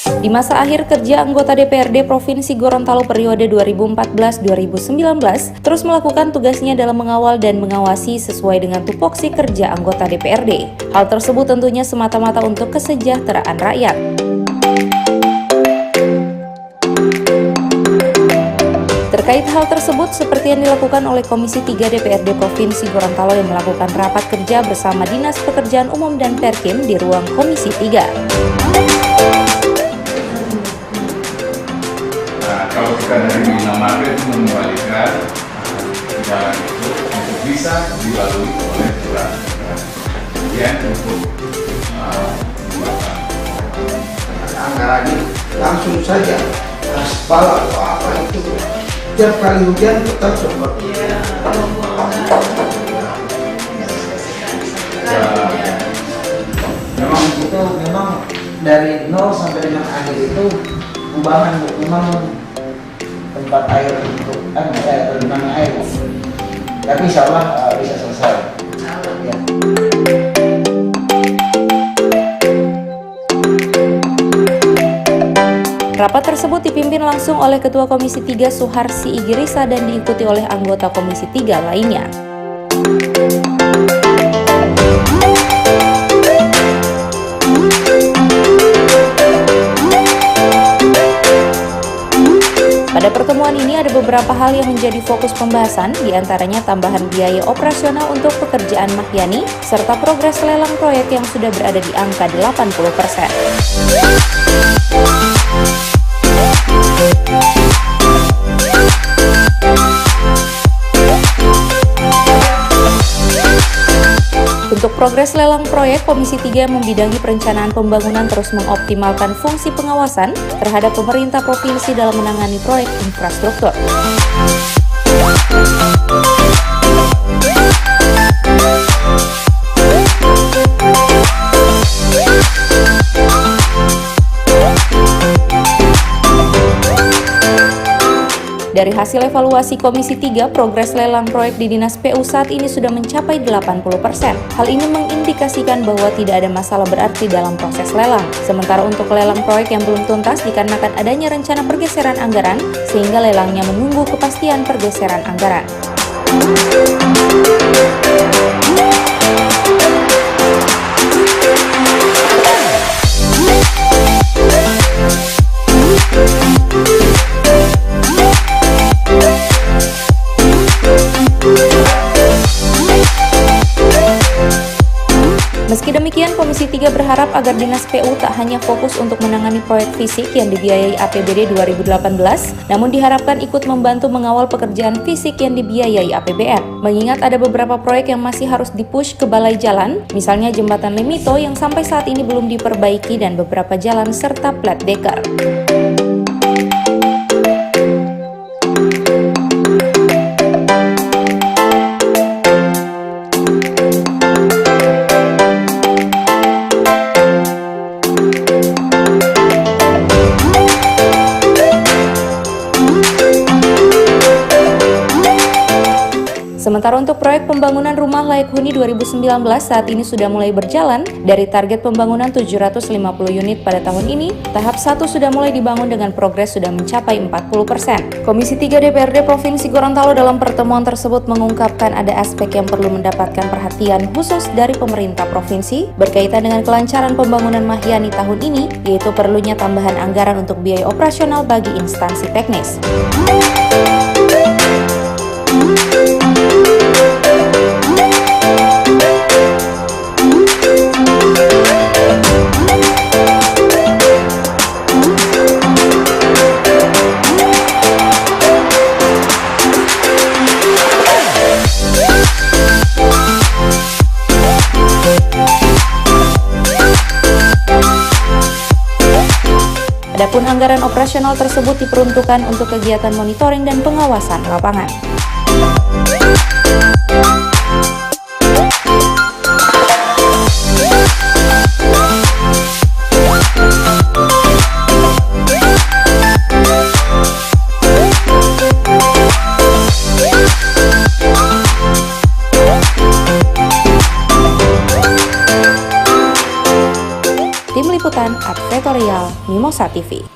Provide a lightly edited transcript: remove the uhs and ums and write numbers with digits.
Di masa akhir kerja anggota DPRD Provinsi Gorontalo periode 2014-2019 terus melakukan tugasnya dalam mengawal dan mengawasi sesuai dengan tupoksi kerja anggota DPRD. Hal tersebut tentunya semata-mata untuk kesejahteraan rakyat. Terkait hal tersebut, seperti yang dilakukan oleh Komisi 3 DPRD Provinsi Gorontalo yang melakukan rapat kerja bersama Dinas Pekerjaan Umum dan Perkim di ruang Komisi 3. Kalau kita dari Bina Market mengembalikan jalan itu untuk bisa dilalui oleh jalan kemudian untuk anggarannya langsung saja aspal atau apa itu tiap kali hujan tetap seperti memang dari 0 sampai dengan akhir itu kubangan memang tempat air untuk tergenang air, tapi insya Allah bisa selesai. Ya. Rapat tersebut dipimpin langsung oleh Ketua Komisi 3 Suharsi Igirisa dan diikuti oleh anggota Komisi 3 lainnya. Pada pertemuan ini ada beberapa hal yang menjadi fokus pembahasan, diantaranya tambahan biaya operasional untuk pekerjaan Mahyani, serta progres lelang proyek yang sudah berada di angka 80%. Untuk progres lelang proyek, Komisi 3 membidangi perencanaan pembangunan terus mengoptimalkan fungsi pengawasan terhadap pemerintah provinsi dalam menangani proyek infrastruktur. Dari hasil evaluasi Komisi 3, progres lelang proyek di Dinas PU saat ini sudah mencapai 80%. Hal ini mengindikasikan bahwa tidak ada masalah berarti dalam proses lelang. Sementara untuk lelang proyek yang belum tuntas dikarenakan adanya rencana pergeseran anggaran, sehingga lelangnya menunggu kepastian pergeseran anggaran. Meski demikian, Komisi 3 berharap agar Dinas PU tak hanya fokus untuk menangani proyek fisik yang dibiayai APBD 2018, namun diharapkan ikut membantu mengawal pekerjaan fisik yang dibiayai APBN. Mengingat ada beberapa proyek yang masih harus dipush ke balai jalan, misalnya Jembatan Limito yang sampai saat ini belum diperbaiki dan beberapa jalan serta plat deker. Sementara untuk proyek pembangunan rumah layak huni 2019 saat ini sudah mulai berjalan. Dari target pembangunan 750 unit pada tahun ini, tahap 1 sudah mulai dibangun dengan progres sudah mencapai 40%. Komisi 3 DPRD Provinsi Gorontalo dalam pertemuan tersebut mengungkapkan ada aspek yang perlu mendapatkan perhatian khusus dari pemerintah provinsi berkaitan dengan kelancaran pembangunan Mahyani tahun ini, yaitu perlunya tambahan anggaran untuk biaya operasional bagi instansi teknis. Adapun anggaran operasional tersebut diperuntukkan untuk kegiatan monitoring dan pengawasan lapangan. Tim Liputan Advertorial Mimosa TV.